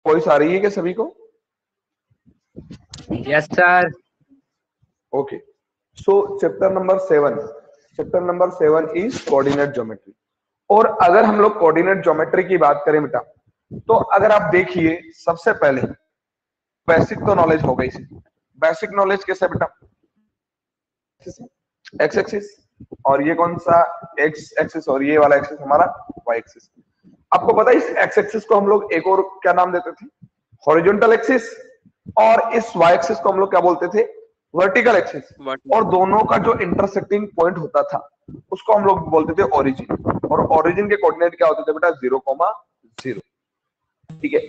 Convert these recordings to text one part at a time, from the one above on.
Voice आ रही है क्या सभी को? Yes sir. Okay, so chapter number 7 is coordinate geometry. और अगर हम लोग कोऑर्डिनेट ज्योमेट्री की बात करें बेटा, तो अगर आप देखिए सबसे पहले बेसिक तो नॉलेज हो गई। बेसिक नॉलेज कैसे बेटा? एक्स एक्सिस, और ये कौन सा एक्स एक्सिस, और ये वाला एक्सिस हमारा वाई एक्सिस। आपको पता है इस एक्स एक्सिस को हम लोग एक और क्या नाम देते थे? Horizontal axis. और इस वाई एक्सिस को हम लोग क्या बोलते थे? Vertical axis. और दोनों का जो इंटरसेक्टिंग पॉइंट होता था उसको हम लोग बोलते थे ओरिजिन। और ओरिजिन के कोऑर्डिनेट क्या होते थे बेटा? 0,0। ठीक है,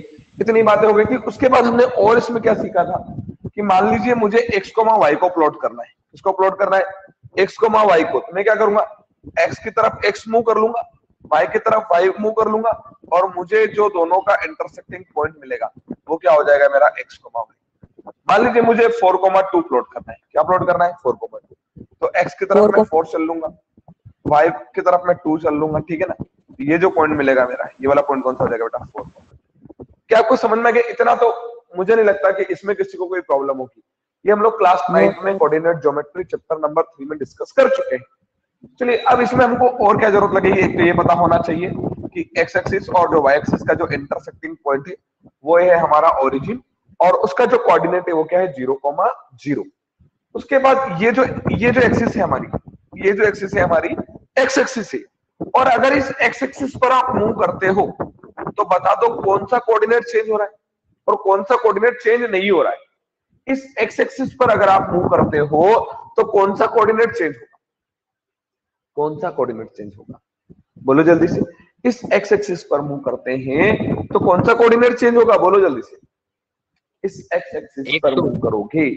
इतनी बातें हो गई थी। उसके बाद हमने और इसमें क्या सीखा था कि मान लीजिए मुझे एक्स कोमा वाई को प्लॉट करना है। इसको प्लॉट करना है एक्स कोमा वाई को, तो मैं क्या करूंगा? एक्स की तरफ एक्स मूव कर लूंगा, वाई की तरफ वाई मूव कर लूंगा, और मुझे जो दोनों का इंटरसेक्टिंग पॉइंट मिलेगा वो क्या हो जाएगा? मेरा एक्स कोमा वाई। मान लीजिए मुझे 4,2 प्लॉट करना है। क्या प्लॉट करना है? 4,2। तो एक्स की तरफ मैं 4 चल लूंगा, वाई की तरफ मैं 2 चल लूंगा। ठीक है ना? ये जो पॉइंट मिलेगा मेरा, ये वाला पॉइंट कौन सा हो जाएगा बेटा? 4। क्या आपको समझ में आ गया? इतना तो मुझे नहीं लगता कि इसमें किसी को कोई प्रॉब्लम होगी। ये हम लोग क्लास 9 में कोऑर्डिनेट ज्योमेट्री चैप्टर नंबर 3 में डिस्कस कर चुके हैं। चलिए अब इसमें हमको और क्या जरूरत लगेगी? एक तो ये पता होना चाहिए कि एक्स एक्सिस और जो वाई एक्सिस का जो इंटरसेक्टिंग पॉइंट है वो है हमारा ओरिजिन, और उसका जो कोऑर्डिनेट है वो क्या है? 0,0। उसके बाद ये जो एक्सिस है हमारी, ये जो एक्सिस है हमारी एक्स एक्सिस है। और अगर इस एक्स एक्सिस पर आप मूव करते हो तो बता दो कौन सा कोऑर्डिनेट चेंज हो रहा है और कौन सा कोऑर्डिनेट चेंज नहीं हो रहा है। इस एक्स एक्सिस पर अगर आप मूव करते हो तो कौन सा कोऑर्डिनेट चेंज होगा? कौन सा कोऑर्डिनेट चेंज होगा? बोलो जल्दी से। इस एक्स एक्सिस पर मूव करते हैं तो कौन सा कोऑर्डिनेट चेंज होगा? बोलो जल्दी से। इस एक्स एक्सिस पर मूव करोगे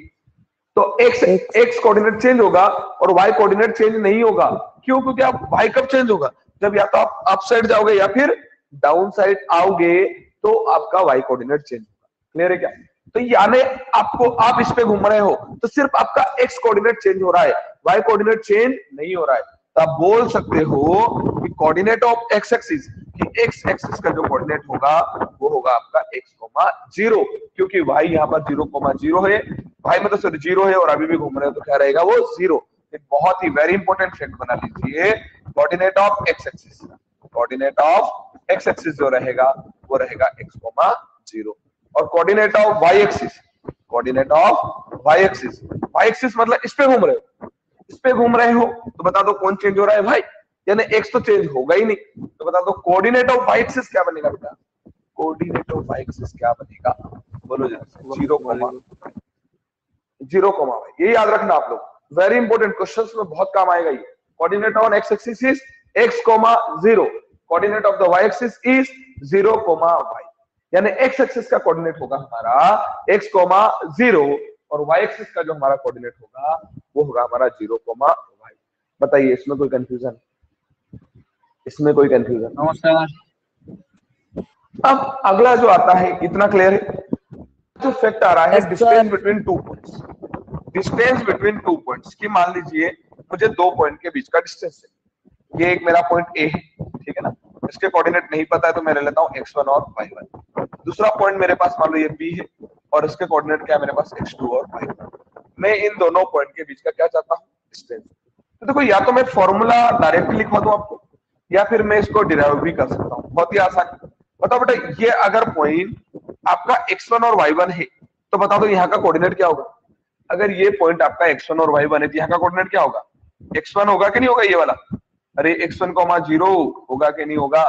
तो एक्स कोऑर्डिनेट चेंज होगा और वाई कोऑर्डिनेट चेंज नहीं होगा। क्यों? क्योंकि आप वाई कब चेंज होगा? जब या तो आप अप साइड जाओगे या फिर डाउन साइड आओगे तो आपका वाई कोऑर्डिनेट चेंज होगा। क्लियर है क्या? तो यानी आपको, आप इस पे घूम रहे हो तो सिर्फ आपका एक्स कोऑर्डिनेट चेंज हो रहा है, वाई कोऑर्डिनेट चेंज नहीं हो रहा है। तो आप बोल सकते हो कि कोऑर्डिनेट ऑफ एक्स एक्सिस, कि एक्स एक्सिस का जो कोऑर्डिनेट होगा वो होगा आपका x,0, क्योंकि y यहाँ पर 0,0 है, y में तो सिर्फ 0 है और अभी भी घूम रहे हो तो क्या रहेगा? वो 0। एक बहुत ही वेरी इंपॉर्टेंट फैक्ट बना लीजिए, coordinate of x axis, coordinate of x axis जो रहेगा वो रहेगा x,0। और coordinate of y axis, coordinate of y axis, y axis मतलब इस पे घूम रहे हो, इस पे घूम रहे हो तो बता दो कौन चेंज हो रहा है? भाई, यानी x तो चेंज होगा ही नहीं। तो बता दो कोऑर्डिनेट ऑफ y एक्सिस क्या बनेगा बेटा? कोऑर्डिनेट ऑफ y एक्सिस क्या बनेगा? बोलो जल्दी। 0,0,y। ये याद रखना आप लोग, वेरी इंपॉर्टेंट, क्वेश्चंस में बहुत काम आएगा ये। Coordinate on x axis is x,0, coordinate of the y axis is 0,y। यानी x एक्सिस का कोऑर्डिनेट होगा हमारा x,0 और y एक्सिस का जो हमारा कोऑर्डिनेट होगा वो होगा हमारा 0,y। बताइए इसमें कोई कंफ्यूजन? इसमें कोई कंफ्यूजन? No sir. अब अगला जो आता है, इतना क्लियर है? जो फैक्ट आ रहा है distance between 2 points, distance between 2 points की, मान लीजिए मुझे 2 पॉइंट के बीच का डिस्टेंस है। ये एक मेरा पॉइंट ए है, ठीक है ना? इसके कोऑर्डिनेट नहीं पता है तो मैं ले लेता हूं x1 और y1। दूसरा पॉइंट मेरे पास मान लो ये b है और इसके कोऑर्डिनेट क्या है मेरे पास? x2 और y1। मैं इन दोनों पॉइंट के बीच का क्या चाहता हूं? डिस्टेंस। तो देखो, या तो मैं फॉर्मूला डायरेक्टली लिखवा दूं आपको, या फिर मैं इसको डिराइव भी कर सकता हूं। बहुत ही आसान। बताओ बेटा, ये अगर पॉइंट आपका x1 और y1 है तो बता दो यहाँ का कोऑर्डिनेट क्या होगा? अगर ये पॉइंट आपका x1 और y1 है तो यहाँ का कोऑर्डिनेट क्या होगा? x1 होगा कि नहीं होगा? ये वाला, अरे x1,0 होगा कि नहीं होगा?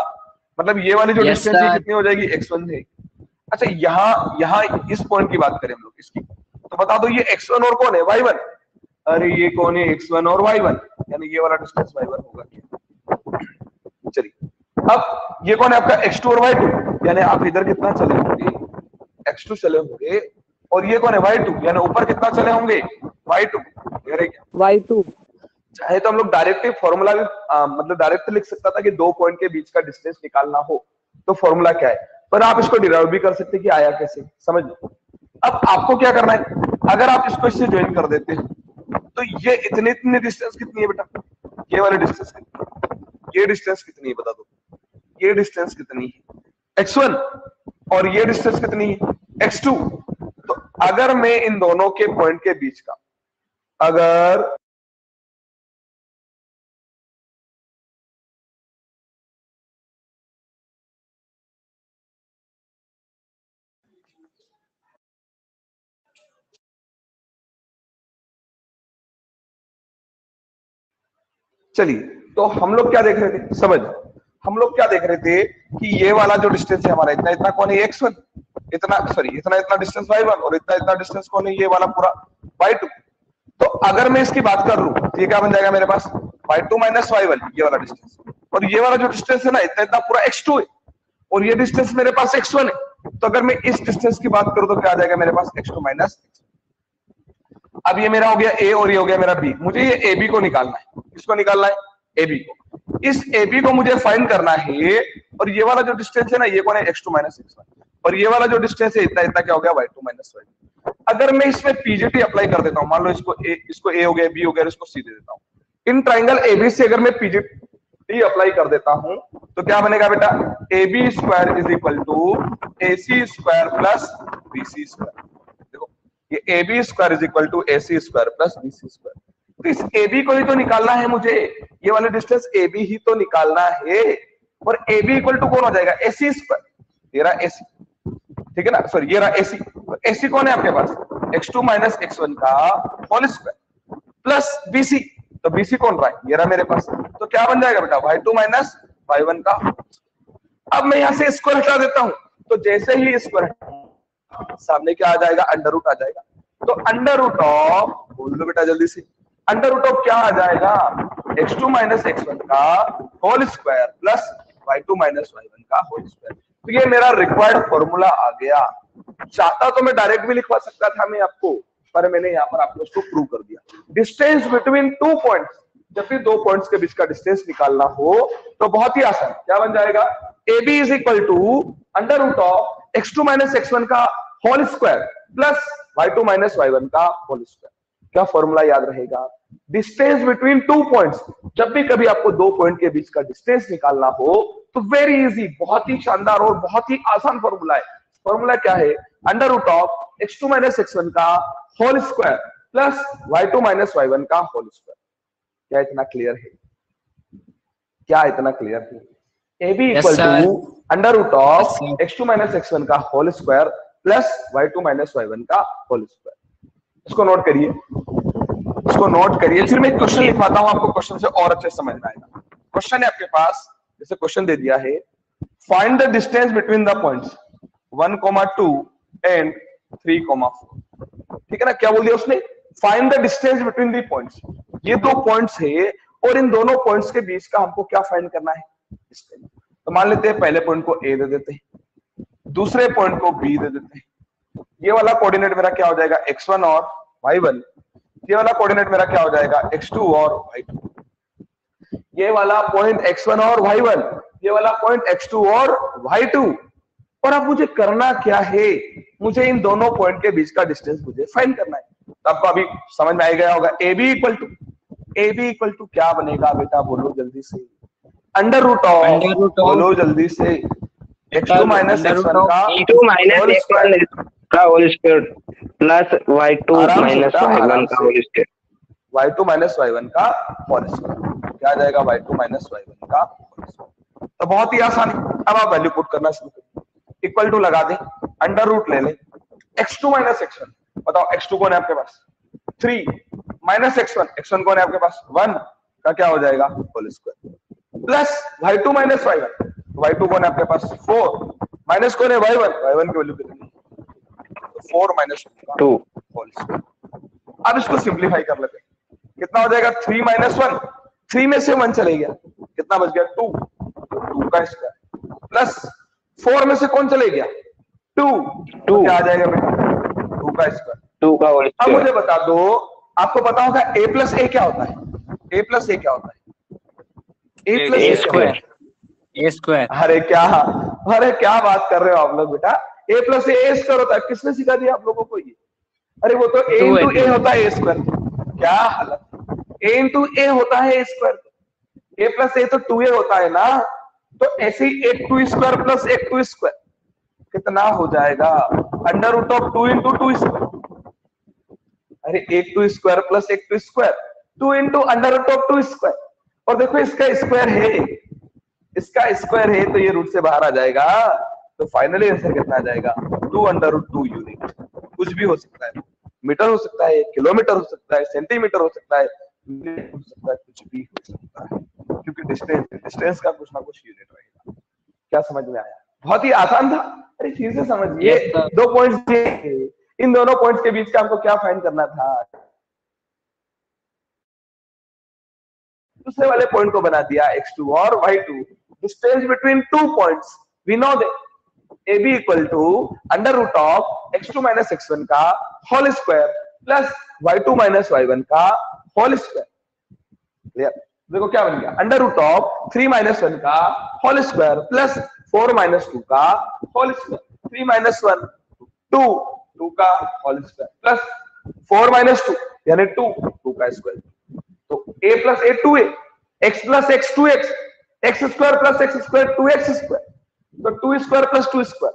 मतलब ये वाली जो डिस्टेंस है कितनी हो जाएगी? x1 है। अच्छा, यहाँ इस पॉइंट की बात करें हम लोग इसकी, तो बता दो ये x1 और कौन है? y1। अरे ये कौन है? x1 और y1, यानी ये वाला डिस्टेंस y1 होगा क्या? चलिए, अब ये कौन है आपका? x2 और y2, यानी आप इधर कितना चले होंगे? x2 चले होंगे। और ये कौन है? y2, यानी ऊपर कितना चले होंगे? y2। y2। चाहे तो हम लोग डायरेक्टली फॉर्मूला भी मतलब डायरेक्ट लिख सकता था कि 2 पॉइंट के बीच का डिस्टेंस निकालना हो तो फॉर्मूला क्या है, पर आप इसको डिराइव भी कर सकते कि आया कैसे, समझ लो। अब आपको क्या करना है, अगर आप इसको इससे ज्वाइन कर देते हो तो ये इतनी डिस्टेंस कितनी है बेटा? ये वाली डिस्टेंस कितनी है? ये डिस्टेंस कितनी है बता दो? ये डिस्टेंस कितनी है? x1 और ये डिस्टेंस कितनी है x2। तो अगर मैं इन दोनों के पॉइंट के बीच का अगर चलिए, तो हम लोग क्या देख रहे थे, समझ, हम लोग क्या देख रहे थे कि ये वाला जो डिस्टेंस है हमारा, इतना इतना कौन है x1, इतना सॉरी इतना इतना डिस्टेंस y1 और इतना इतना डिस्टेंस कौन है, ये वाला पूरा y2। तो अगर मैं इसकी बात कर लूं तो ये क्या बन जाएगा मेरे पास, y2 माइनस y1, ये वाला डिस्टेंस, और ये वाला जो डिस्टेंस है ना इतना इतना पूरा x2 है, और ये डिस्टेंस मेरे पास x1 है। तो अगर मैं इस डिस्टेंस की बात करूं तो क्या आ जाएगा मेरे पास, x2 माइनस। अब ये मेरा हो गया a और ये हो गया मेरा b। मुझे ये ab को निकालना है। किसको निकालना है, ab को। इस ab को मुझे फाइंड करना है, और ये वाला जो डिस्टेंस है ना ये कौन है, x2 माइनस x1, और ये वाला जो डिस्टेंस है इतना इतना क्या हो गया, y2 माइनस y1। अगर मैं इसमें पीजीटी अप्लाई कर देता हूं, मान लो इसको a हो गया, b हो गया, इसको c दे देता हूं। इन ट्राइंगल ABC अगर मैं पीजीटी अप्लाई कर देता हूं तो क्या बनेगा बेटा, AB square is equal to AC square plus BC square. देखो ये AB square is equal to AC square plus BC square. तो इस AB को ही तो निकालना है मुझे, ये वाला डिस्टेंस AB ही तो निकालना है, और AB इक्वल टू कौन हो जाएगा, AC स्क्वायर, ये रहा AC, ठीक है ना, सॉरी ये रहा AC। तो AC कौन है आपके पास, x2 माइनस x1 का होल स्क्वायर प्लस BC, तो BC कौन रहा है, ये रहा मेरे पास। तो क्या बन जाएगा बेटा, y2 माइनस y1 का। अब मैं यहां से स्क्वायर हटा देता हूं, तो जैसे ही स्क्वायर सामने क्या आ जाएगा, अंडर रूट आ जाएगा। तो अंडर रूट ऑफ, बोल लो बेटा जल्दी से, अंडर रूट ऑफ क्या आ जाएगा, x2 माइनस x1 का whole square plus y2 minus y1 का होल स्क्वायर। तो ये मेरा रिक्वायर्ड फॉर्मूला आ गया। चाहता तो मैं डायरेक्ट भी लिखवा सकता था मैं आपको, पर मैंने यहाँ पर आपको उसको प्रूव कर दिया। डिस्टेंस बिटवीन टू पॉइंट्स, जब भी दो पॉइंट्स के बीच का डिस्टेंस निकालना हो तो बहुत ही आसान, क्या बन जाएगा, AB is equal to under root of x2 minus x1 का whole square plus y2 minus y1 का होल स्क्वायर। क्या फॉर्मूला याद रहेगा, डिस्टेंस बिटवीन टू पॉइंट्स, जब भी कभी आपको दो पॉइंट के बीच का डिस्टेंस निकालना हो तो वेरी इजी, बहुत ही शानदार और बहुत ही आसान फॉर्मूला है। फॉर्मूला क्या है, under root of x2 minus x1 का whole square plus y2 minus y1 का होल स्क्वायर। क्या इतना क्लियर है, क्या इतना क्लियर है, AB equal to under root of x2 minus x1 का whole square plus y2 minus y1 का होल स्क्वायर। इसको नोट करिए, इसको नोट करिए, फिर मैं क्वेश्चन लिखवाता हूं आपको, क्वेश्चन से और अच्छे समझ में आएगा। क्वेश्चन है आपके पास, जैसे क्वेश्चन दे दिया है, find the distance between the points 1,2 and 3,4। ठीक है ना, क्या बोल दिया उसने, find the distance between the points. ये दो पॉइंट्स है और इन दोनों पॉइंट्स के बीच का हमको क्या फाइंड करना है, डिस्टेंस। तो मान लेते हैं पहले पॉइंट को A दे देते हैं, दूसरे पॉइंट को B दे देते हैं। ये वाला कोऑर्डिनेट मेरा क्या हो जाएगा, x1 और y1, ये वाला कोऑर्डिनेट मेरा क्या हो जाएगा, x2 और y2। ये वाला पॉइंट x1 और y1, ये वाला पॉइंट x2 और y2। और अब मुझे करना क्या है, मुझे इन दोनों पॉइंट के बीच का डिस्टेंस मुझे फाइंड करना है। तो आपको अभी समझ में आ गया होगा, AB इक्वल टू क्या बनेगा बेटा, बोलो जल्दी से, अंडर रूट ऑफ, बोलो जल्दी से, x2 माइनस x1 का whole square plus y2 minus y1 का whole square, y2 minus y1 का होल स्क्वायर। क्या आ जाएगा, y2 माइनस y1 का होल स्क्वायर। तो बहुत ही आसान है। अब आप वैल्यू पुट करना शुरू करिए, इक्वल टू लगा दें, अंडर रूट ले लें, x2 माइनस x1, बताओ x2 कौन है आपके पास, 3 माइनस x1 कौन है आपके पास, 1 का क्या हो जाएगा, whole square plus y2 minus y1, y2 कौन है आपके पास, 4 माइनस कौन है, y1 की वैल्यू कितनी, 4 माइनस 2 होल स्क्वायर। अब इसको सिंप्लीफाई कर लेते हैं, कितना हो जाएगा, 3 माइनस 1, 3 में से 1 चले गया, कितना बच गया, 2 का स्क्वायर प्लस 4 में से कौन चले गया, 2 क्या आ जाएगा बेटा, 2 का स्क्वायर, 2 का होल स्क्वायर। अब मुझे बता दो, आपको पता होगा a प्लस ए क्या होता है, a प्लस ए क्या होता है, a plus A square, A square. अरे क्या बात कर रहे हो आप लोग बेटा, a प्लस ए स्क्वायर होता है, किसने सिखा दिया आप लोगों को ये, अरे वो तो a इंटू ए होता है, a स्क्वायर, क्या हालत, a इंटू ए होता है a स्क्वायर, a प्लस ए तो 2a होता है ना, तो ऐसे ही 8 2 स्क्वायर प्लस 8 2 स्क्वायर, कितना हो जाएगा, under root of 2 into 2 square, अरे एक 2 स्क्वायर प्लस एक 2 square, 2 into under root of 2 square, और देखो इसका स्क्वायर है, इसका स्क्वायर है तो ये रूट से बाहर आ जाएगा, तो फाइनली आंसर कितना आ जाएगा, 2 अंडर रूट 2 यूनिट। कुछ भी हो सकता है, मीटर हो सकता है, किलोमीटर हो सकता है, सेंटीमीटर हो सकता है, मिनट हो सकता है, कुछ भी हो सकता है, क्योंकि डिस्टेंस का कुछ ना कुछ यूनिट रहेगा। क्या समझ में आया? बहुत ही आसान था। अरे फिर से समझिए, दो पॉइंट्स थे, इन दोनों पॉइंट्स के बीच का आपको क्या फाइंड करना था, दूसरे वाले पॉइंट को बना दिया x2 और y2, distance between two points, we know that ab equal to under root of x2 minus x1 का whole square plus y2 minus y1 का होल स्क्वायर। क्लियर? देखो क्या बन गया, अंडर रूट ऑफ 3 माइनस 1 का whole square plus 4 minus 2 का whole square, 3 minus 1 2, 2 का whole square plus 4 minus 2 यानी 2, 2 का स्क्वायर, तो a plus a 2a, x plus x 2x, x square plus x square 2x square, तो 2 square plus 2 square,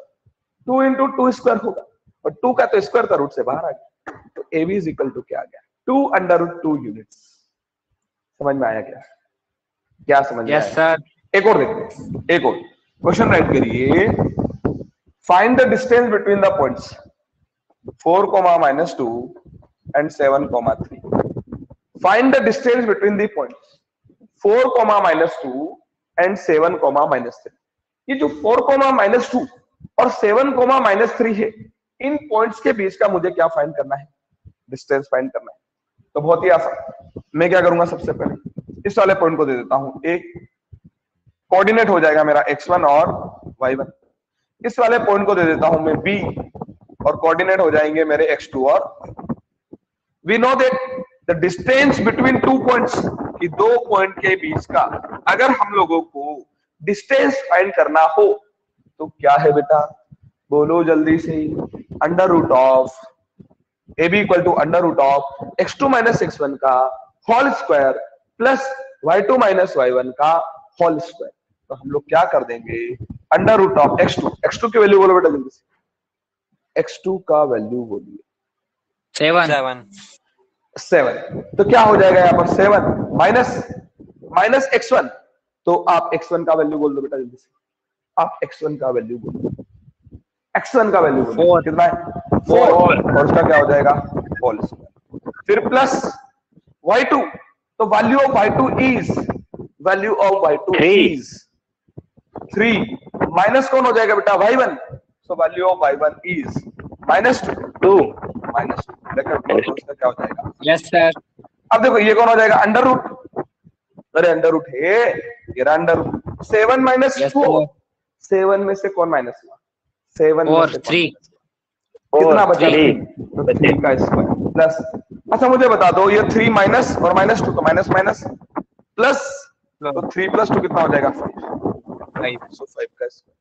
2 into 2 square होगा, और 2 का तो स्क्वायर था, रूट से बाहर आ गया, तो ab इज इक्वल टू क्या आ गया, 2 अंडर रूट 2 यूनिट्स। समझ में आया क्या? क्या समझ में आया? सर। एक और देखते हैं, एक और क्वेश्चन राइट करिए, find the distance between the points 4, -2 and 7, 3. Find the distance between the points 4, -2 and 7, -3. ये जो 4, -2 और 7, -3 है, इन पॉइंट्स के बीच का मुझे क्या फाइंड करना है, डिस्टेंस फाइंड करना है। तो बहुत ही आसान, मैं क्या करूंगा, सबसे पहले इस वाले पॉइंट को दे देता हूं, एक कोऑर्डिनेट हो जाएगा मेरा x1 और y1, इस वाले पॉइंट को दे देता हूं मैं b, और कोऑर्डिनेट हो जाएंगे मेरे x2 और we know that the distance between two points, कि दो पॉइंट के बीच का अगर हम लोगों को डिस्टेंस फाइंड करना हो तो क्या है बेटा, बोलो जल्दी से, under root of ab equal to under root of x2 minus x1 का whole square plus y2 minus y1 का होल स्क्वायर। तो हम लोग क्या कर देंगे, अंडर रूट ऑफ x2 की वैल्यू बोलो बेटा जल्दी से, x2 का वैल्यू बोलिए 7, तो क्या हो जाएगा यहाँ पर 7 माइनस x1, तो आप x1 का वैल्यू बोल दो बेटा जल्दी से, आप x1 का वैल्यू बोलो, x1 का वैल्यू बोलो कितना है 4, और उसका क्या हो जाएगा होल स्क्वायर, फिर प्लस y2, तो value of y2 is 3, minus कौन हो जाएगा बेटा y1, so value of y1 is -2, क्या हो जाएगा, यस सर। अब देखो ये कौन हो जाएगा, अंडर रूट, अरे अंडर रूट है ये अंडर रूट, 7 - 4, 7 में से कौन माइनस हुआ, 7 में से 3, कितना बचा, 3 का स्क्वायर प्लस, अच्छा मुझे बता दो ये 3 माइनस और -2 तो माइनस प्लस, तो 3 + 2 कितना हो जाएगा 5, सो 5 का स्क्वायर,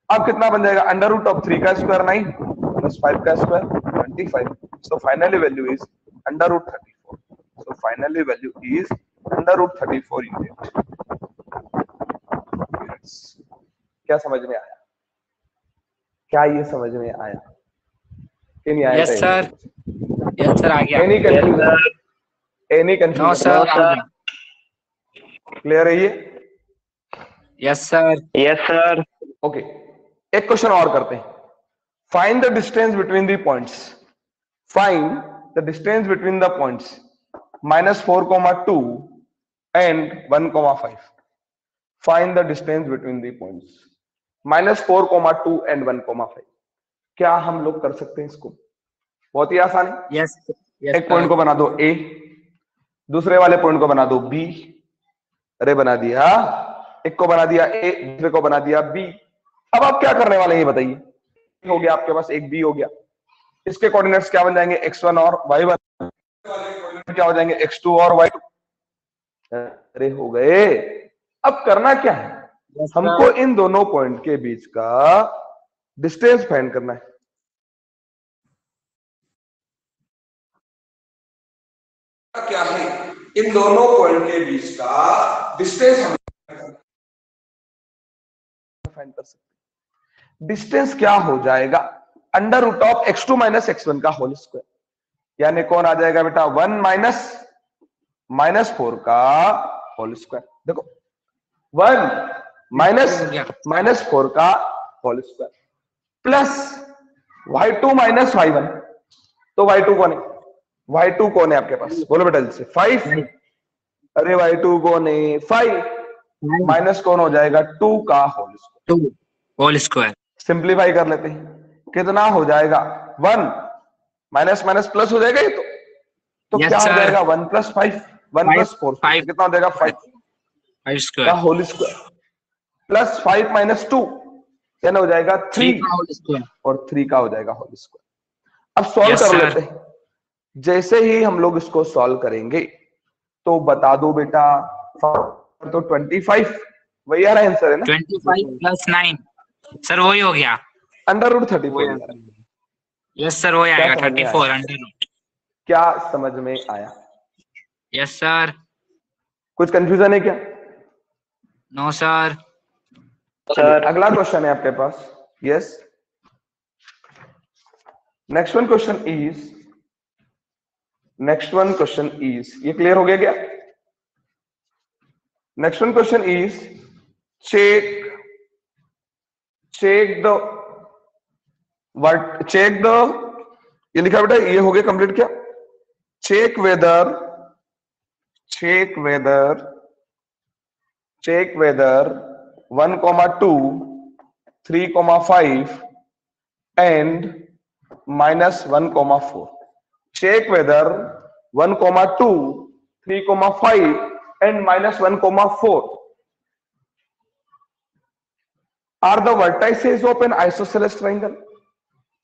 अब कितना बन जाएगा, अंडर रूट ऑफ 3 का स्क्वायर 9 प्लस 5 का square 25, so finally value is under root 34, so finally value is under root 34 units। क्या समझ में आया, क्या ये समझ में आया कि नहीं आया? यस सर, यस सर आ गया। Any confusion? No sir, clear है ये? Yes sir. ओके, एक क्वेश्चन और करते हैं, find the distance between the points, find the distance between the points -4, 2 and 1, 5, find the distance between the points -4, 2 and 1, 5। क्या हम लोग कर सकते हैं इसको? बहुत ही आसान है। यस, एक पॉइंट को बना दो a, दूसरे वाले पॉइंट को बना दो b, अरे बना दिया, एक को बना दिया a, दूसरे को बना दिया b। अब आप क्या करने वाले हैं ये बताइए, हो गया आपके पास एक b हो गया, इसके कोऑर्डिनेट्स क्या बन जाएंगे, x1 और y1, क्या हो जाएंगे x2 और y2, अरे हो गए। अब करना क्या है, हमको इन दोनों पॉइंट के बीच का डिस्टेंस फाइंड करना है। क्या है, इन दोनों पॉइंट के बीच का डिस्टेंस हम फाइंड कर सकते हैं। डिस्टेंस क्या हो जाएगा, under root of x2 minus x1 का होल स्क्वायर, यानी कौन आ जाएगा बेटा 1 माइनस 4 का होल स्क्वायर। देखो 1 माइनस 4 का whole square plus y2 minus y1, तो y2 कौन है, y2 कौन है आपके पास, बोलो बेटा जल्दी से 5, अरे y2 कौन है 5 माइनस कौन हो जाएगा 2 का होल स्क्वायर। सिंप्लीफाई कर लेते हैं, कितना हो जाएगा 1 माइनस माइनस प्लस हो जाएगा ये तो Yes, क्या हो sir. जाएगा 1 प्लस 5 1 प्लस 4 5 कितना हो जाएगा 5 5 का square whole square plus 5 minus 2 क्या हो जाएगा 3 का होल स्क्वायर। और 3 का हो जाएगा होल स्क्वायर। अब सॉल्व Yes, कर sir. लेते हैं। जैसे ही हम लोग इसको सॉल्व करेंगे तो बता दो बेटा, तो 25 वही आ रहा है आंसर है ना, 25 प्लस 9 सर वही हो गया, अंडर रूट 34। यस सर वही आएगा समझ में 34 अंडर रूट। क्या समझ में आया, यस सर। कुछ कंफ्यूजन है क्या? No sir. सर अगला क्वेश्चन है आपके पास। Yes, next one question is ये क्लियर हो गया क्या? Next one question is check the ये लिखा बेटा, ये हो गया कंप्लीट क्या? Check whether 1,2 3,5 and -1,4. Check whether 1,2 3,5 and -1,4 are the vertices of an isosceles triangle.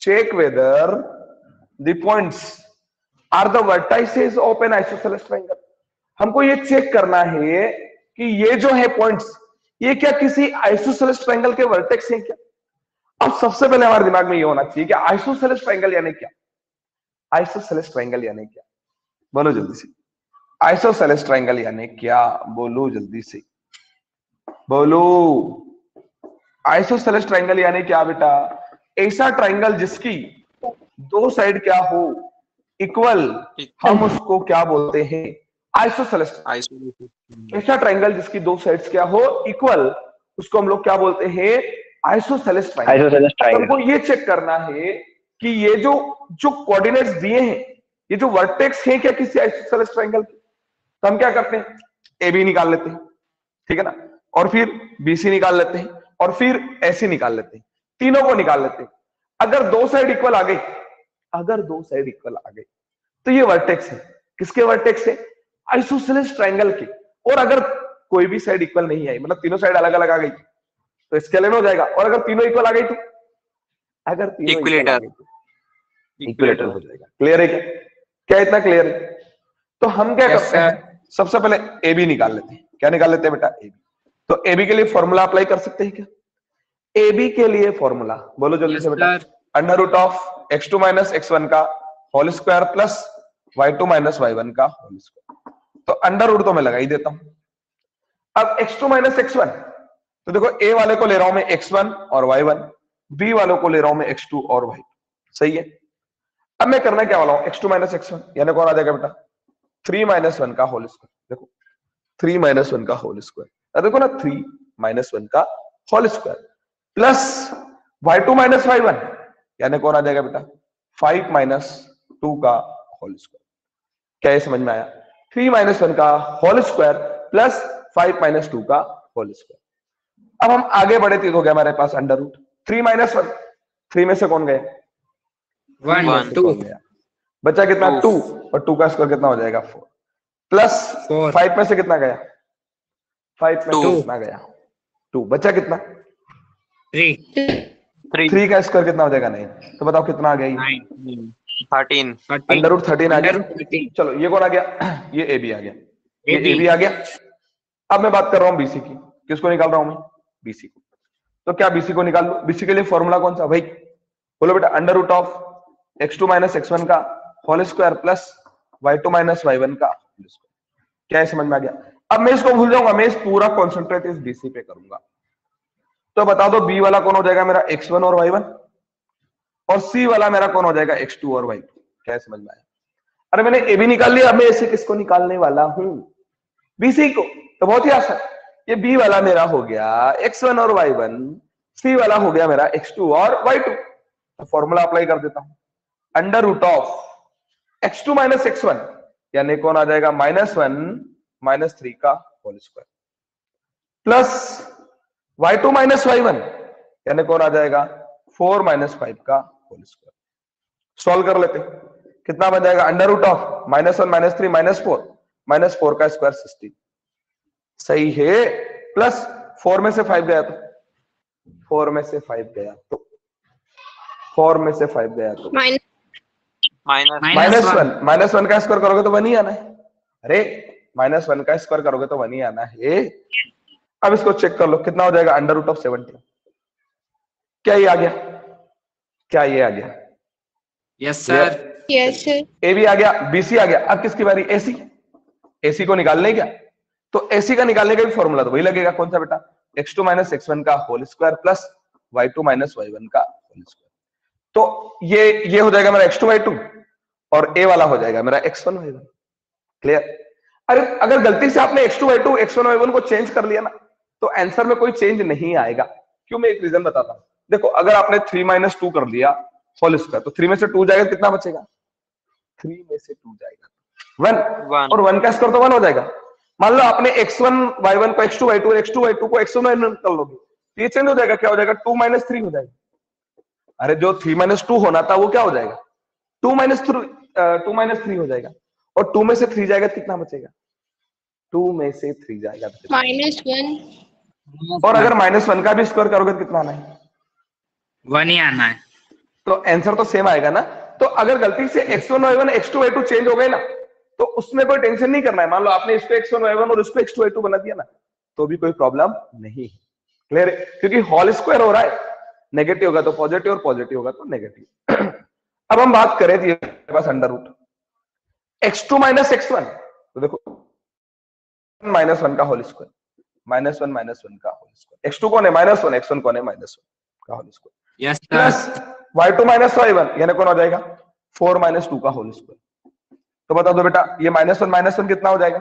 Check whether the points are the vertices of an isosceles triangle. हमको ये check करना है कि ये जो है पॉइंट्स, ये क्या किसी आइसोसेलेस ट्रायंगल के वर्टेक्स हैं क्या? अब सबसे पहले हमारे दिमाग में ये होना चाहिए कि आइसोसेलेस ट्रायंगल यानी क्या? आइसोसेलेस ट्रायंगल यानी क्या? बोलो जल्दी से, आइसोसेलेस ट्रायंगल यानी क्या? बोलो जल्दी से, बोलो। आइसोसेलेस ट्रायंगल यानी क्या बेटा? ऐसा ट्रायंगल जिसकी दो साइड क्या हो, इक्वल, हम उसको क्या बोलते हैं? आइसोसेलेस। ऐसा ट्रायंगल जिसकी दो साइड्स क्या हो, इक्वल, उसको हम लोग क्या बोलते हैं? Isosceles triangle. हमको ये चेक करना है कि ये जो कोऑर्डिनेट्स दिए हैं, ये जो वर्टेक्स हैं क्या किसी आइसोसेलेस ट्रायंगल के? तो हम क्या करते हैं, ए बी निकाल लेते हैं, ठीक है ना, और फिर बी सी निकाल लेते हैं, और फिर ऐसी निकाल लेते हैं, तीनों को निकाल लेते हैं। अगर दो साइड इक्वल आ गई, तो ये वर्टेक्स है। किसके वर्टेक्स है? आइसोसेलेस ट्रायंगल के। और अगर कोई भी साइड इक्वल नहीं आई, मतलब तीनों साइड अलग अलग आ गई, तो स्केलर में हो जाएगा। और अगर तीनों इक्वल आ गई तो, अगर तीनों इक्वल आ गई तो इक्विलेटर हो जाएगा। क्लियर है क्या? क्या इतना क्लियर है? तो हम क्या करते हैं, सबसे पहले ए बी निकाल लेते हैं। क्या निकाल लेते हैं बेटा? A B. तो ए बी के लिए फॉर्मूला अप्लाई कर सकते हैं क्या? ए बी के लिए फॉर्मूला बोलो जल्दी से बेटा। Under root of x2 minus x1 का whole square plus y2 minus y1 का होल स्क्वायर। तो अंडर रूट तो मैं लगा ही देता हूं। अब x2 माइनस x1, तो देखो ए वाले को ले रहा हूं मैं x1 और y1, बी वालों को ले रहा हूं मैं x2 और y2, सही है। अब मैं करना क्या वाला हूं, x2 माइनस x1 यानी कौन आ जाएगा बेटा? 3 माइनस 1 का होल स्क्वायर। देखो 3 माइनस 1 का होल स्क्वायर, देखो ना 3 माइनस 1 का whole square plus y2 minus y1 यानी कौन आ जाएगा बेटा? 5 माइनस 2 का होल स्क्वायर। क्या ये समझ में आया? 3 माइनस 1 का होल स्क्वायर प्लस 5 माइनस 2 का होल स्क्वायर। अब हम आगे बढ़े, तीन हो गया हमारे पास अंडर रूट 3 माइनस 1, 3 में से कौन गया? 1 2 बचा कितना? 2, और 2 का स्क्वायर कितना हो जाएगा? 4 प्लस 5 में से कितना गया? 5 में 2 कितना गया? 2 बचा कितना? 3 का स्क्वायर कितना हो जाएगा? 9। तो बताओ कितना आ गया? 13 अंडर रूट 13 आ गया। चलो ये कौन आ गया? ये ए बी आ गया, ये ए बी आ गया। अब मैं बात कर रहा हूं बीसी की। किसको निकाल रहा हूं मैं? बीसी को। तो क्या बीसी को निकाल लो? बीसी के लिए फॉर्मूला कौन सा भाई? बोलो बेटा। Under root of x2 minus x1 का whole square plus y2 minus y1 का होल स्क्वायर। क्या समझ में आ गया? अब मैं इसको भूल जाऊंगा, मैं इस पूरा कॉन्सेंट्रेट इस बीसी पे करूंगा। तो बता दो बी वाला कौन हो जाएगा मेरा x1 और y1, और सी वाला मेरा कौन हो जाएगा x2 और y2। क्या समझ में आया? अरे मैंने ए भी निकाल लिया, अब मैं ऐसे किसको निकालने वाला हूं? बीसी को। तो बहुत ही आसान, ये बी वाला मेरा हो गया x1 और y1, सी वाला हो गया मेरा x2 और y2। तो फॉर्मूला अप्लाई कर देता हूं, under root of x2 minus x1 यानी कौन आ जाएगा -1 - 3 का whole square, plus y2 minus y1 यानी कौन आ जाएगा 4 - 5 का होल स्क्वायर। सॉल्व कर लेते, कितना बन जाएगा अंडर रूट ऑफ -1 - 3 -4 का स्क्वायर 16। सही है, प्लस 4 में से 5 गया तो 4 में से 5 गया तो 4 में से 5 गया तो -1 का स्क्वायर करोगे तो 1 ही आना है। अरे -1 का स्क्वायर करोगे तो 1 ही आना है। अब इसको चेक कर लो, कितना हो जाएगा अंडर रूट ऑफ 17। क्या ये आ गया? क्या ये आ गया? Yes sir. Yes sir. A भी आ गया, बीसी आ गया। अब किसकी बारी? एसी। एसी को निकालने क्या? तो एसी का निकालने का भी फॉर्मूला तो वही लगेगा, कौन सा बेटा? x2 माइनस x1 का whole square plus y2 minus y1 का होल स्क्वायर। तो ये हो जाएगा मेरा x2 y2 और ए वाला हो जाएगा मेरा x1 y1। क्लियर? अरे अगर गलती से आपने x2 y2 x1 y1 को चेंज कर लिया ना तो आंसर में कोई चेंज नहीं आएगा। क्यों? मैं एक रीजन बताता हूं। देखो, अगर आपने 3 - 2 कर दिया होल स्क्वायर तो 3 में से 2 जाएगा, कितना बचेगा? 3 में से 2 जाएगा 1 और 1 का स्क्वायर तो 1 हो जाएगा। मान लो आपने x1 y1 को x2 y2 और x2 y2 को x1 y1 कर लोगे, ये चेंज हो जाएगा। क्या हो जाएगा? 2 - 3 हो जाएगा। अरे जो 3 - 2 होना था वो क्या हो जाएगा? 2 - 3 हो जाएगा। और 2 में से 3 जाएगा, कितना बचेगा? 2 में से 3 जाएगा -1। और अगर -1 का भी स्क्वायर करोगे तो कितना आना है? 1 ही आना है। तो आंसर तो सेम आएगा ना। तो अगर गलती से x1 y1 x2 y2 change हो गए ना तो उसमें कोई टेंशन नहीं करना है। मान लो आपने इसको x1 y1 और इसको x2 y2 बना दिया ना तो भी कोई प्रॉब्लम नहीं है। क्लियर है? क्योंकि होल स्क्वायर हो रहा है, नेगेटिव होगा तो पॉजिटिव और पॉजिटिव होगा तो नेगेटिव। अब हम बात करें तो ये पास under root x2 minus x1, तो देखो -1 का होल स्क्वायर -1 का होल स्क्वायर। x2 कौन है? -1, x1 कौन है? -1 का whole square. Yes plus sir. y2 minus y1 यानी कौन हो जाएगा? 4 - 2 का होल स्क्वायर। तो बता दो बेटा, ये -1 कितना हो जाएगा?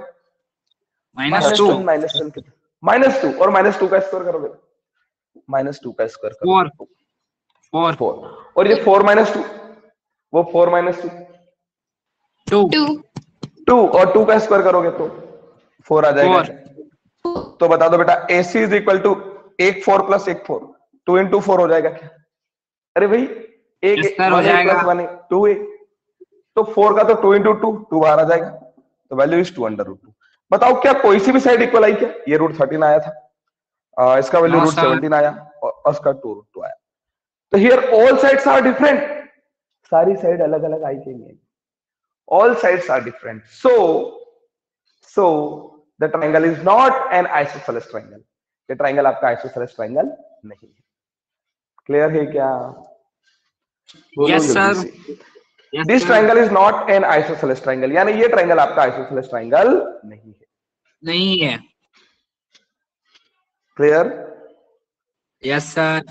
-2 -1 कितना? -2 और -2 का स्क्वायर करोगे, -2 का स्क्वायर करोगे 4 और ये 4 - 2 वो 4 - 2 2 और 2 का स्क्वायर करोगे तो 4 आ जाएगा। तो बता दो बेटा, AC is equal to 1 4 plus 1 4 2 × 4 हो जाएगा क्या? अरे भाई एक Yes, sir, हो जाएगा। 1 2 है तो 4 का तो 2 × 2 2 बाहर आ जाएगा। तो वैल्यू इज 2 √ 2। बताओ क्या कोई सी भी साइड इक्वल आई क्या? ये √13 आया था, इसका वैल्यू No, sir. √17 आया और उसका 2 √2 आया। तो here all sides are different, सारी साइड अलग अलग आई के नहीं, all sides are different. So the triangle is not an isosceles triangle. ये ट्रायंगल आपका आइसोसेलेस ट्रायंगल नहीं है। क्लियर है क्या? Yes sir. This triangle is not an isosceles triangle, यानी ये ट्रायंगल आपका आइसोसेलेस ट्रायंगल नहीं है। नहीं है। Clear? Yes sir.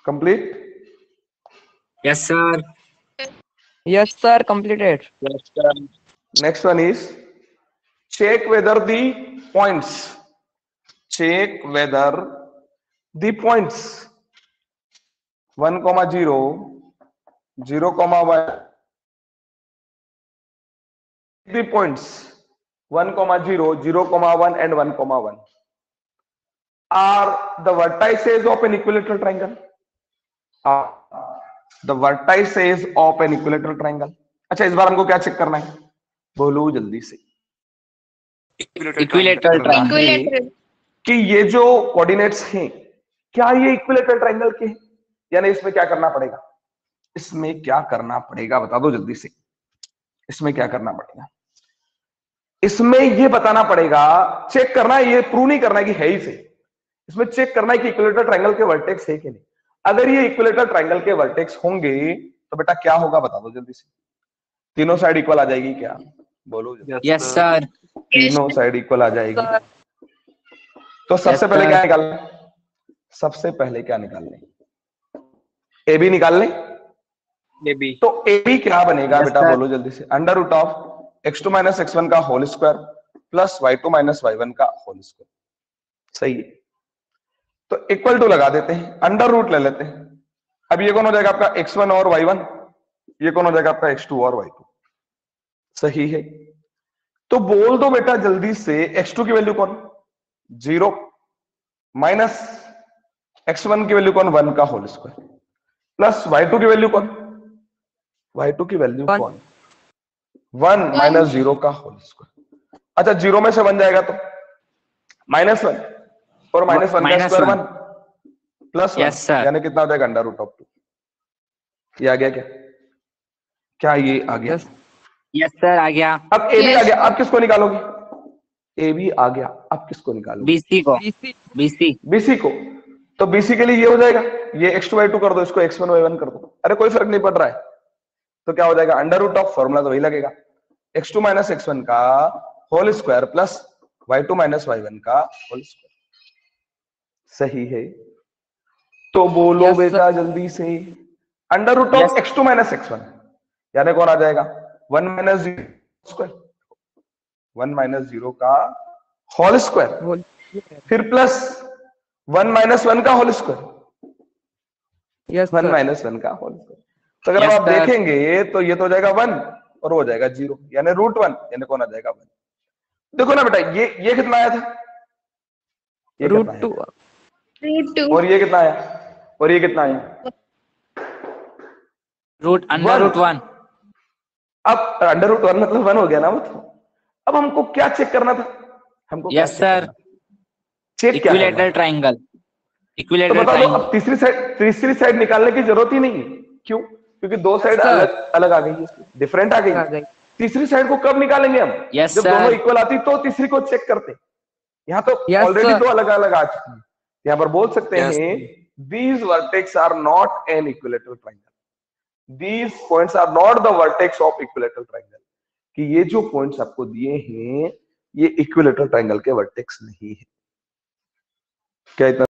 Complete? Yes sir. Yes, sir. Completed. Next one is check whether the points, check whether the points 1, 0, 0, 1, the points 1, 0, 0, 1 and 1, 1 are the vertices of an equilateral triangle. Are the vertices of an equilateral triangle. अच्छा, इस बार हमको क्या check करना है? बोलो जल्दी से। Equilateral triangle कि ये जो कोऑर्डिनेट्स हैं क्या ये इक्विलेटरल ट्रायंगल के हैं? यानी इसमें क्या करना पड़ेगा? इसमें क्या करना पड़ेगा बता दो जल्दी से। इसमें क्या करना पड़ेगा? इसमें ये बताना पड़ेगा, चेक करना है, ये प्रूव नहीं करना है कि है ही सही। इसमें चेक करना है कि इक्विलेटरल ट्रायंगल के वर्टेक्स है कि नहीं। अगर ये इक्विलेटरल ट्रायंगल के वर्टेक्स होंगे तो बेटा क्या होगा बता दो जल्दी से। तीनों साइड इक्वल आ जाएगी क्या? बोलो। Yes sir. तीनों साइड इक्वल आ जाएगी। सर तो सबसे Yes, पहले sir. क्या निकालना है? सबसे पहले क्या निकालना है? ए बी निकालने। ये भी तो ए बी क्या बनेगा Yes, बेटा, sir. बोलो जल्दी से। Under root of x2 minus x1 का whole square plus y2 minus y1 का होल स्क्वायर। सही है। तो इक्वल टू लगा देते हैं, अंडर रूट ले लेते हैं। अब ये कौन हो जाएगा आपका x1 और y1, ये कौन हो जाएगा आपका x2 और y2। सही है। तो बोल दो बेटा जल्दी से x2 की वैल्यू कौन, 0 माइनस x1 की वैल्यू कौन, 1 का होल स्क्वायर प्लस y2 की वैल्यू कौन, y2 की वैल्यू One. कौन, 1 माइनस 0 का होल स्क्वायर। अच्छा 0 में से 1 जाएगा तो -1 और -1 का -1. Square 1 plus 1, Yes, sir. यानी कितना हो जाएगा अंडर रूट ऑफ 2। ये आ गया क्या, क्या ये आ गया? Yes. यस सर आ गया। अब ए बी आ Yes. गया, आप किसको निकालोगे? ए बी आ गया, आप किसको निकालोगे? बीसी को BC. बीसी बीसी को। तो बीसी के लिए ये हो जाएगा, ये x2 y2 कर दो, इसको x1 y1 कर दो। अरे कोई फर्क नहीं पड़ रहा है। तो क्या हो जाएगा अंडर रूट ऑफ, फॉर्मूला तो वही लगेगा, x2 माइनस x1 का whole square plus y2 minus y1 का होल स्क्वायर। सही है। तो बोलो Yes, बेटा जल्दी से, under root of Yes. x2 minus x1 यानी कौन आ जाएगा, 1 माइनस 0 स्क्वायर, 1 माइनस 0 का होल स्क्वायर Whole. फिर प्लस 1 माइनस 1 का whole square, Yes, 1 sir. Minus 1 का होल स्क्वायर। तो अगर Yes, आप sir. देखेंगे तो ये तो हो जाएगा 1 और वो हो जाएगा 0, यानी √1, यानी कौन आ जाएगा 1। देखो ना बेटा, ये कितना आया था, ये Root कितना 2. आया, √2 और ये कितना आया, और ये कितना आया, रूट अंडर रूट 1 अब अंडर रूट 1 मतलब 1 हो गया ना वो तो। अब हमको क्या चेक करना था, हमको क्या यस check सर करना था? चेक क्या करना इक्विलेटरल था? ट्रायंगल तो इक्विलेटरल बता दो, ट्रायंगल अब तीसरी साइड निकालने की जरूरत ही नहीं है। क्यों? क्योंकि दो साइड Sir. अलग अलग आ गई है, डिफरेंट आ आ गई। गई. तीसरी साइड को कब निकालेंगे हम, Yes, जब sir. दोनों इक्वल आती तो तीसरी को चेक करते। यहाँ तो Yes, ऑलरेडी sir. दो अलग अलग आ चुकी है। यहाँ पर बोल सकते Yes. हैं these vertex are not an equilateral triangle, these points are not the vertex of equilateral triangle, कि ये जो पॉइंट्स आपको दिए हैं ये इक्विलेटरल ट्रायंगल के वर्टेक्स नहीं है। क्या इतना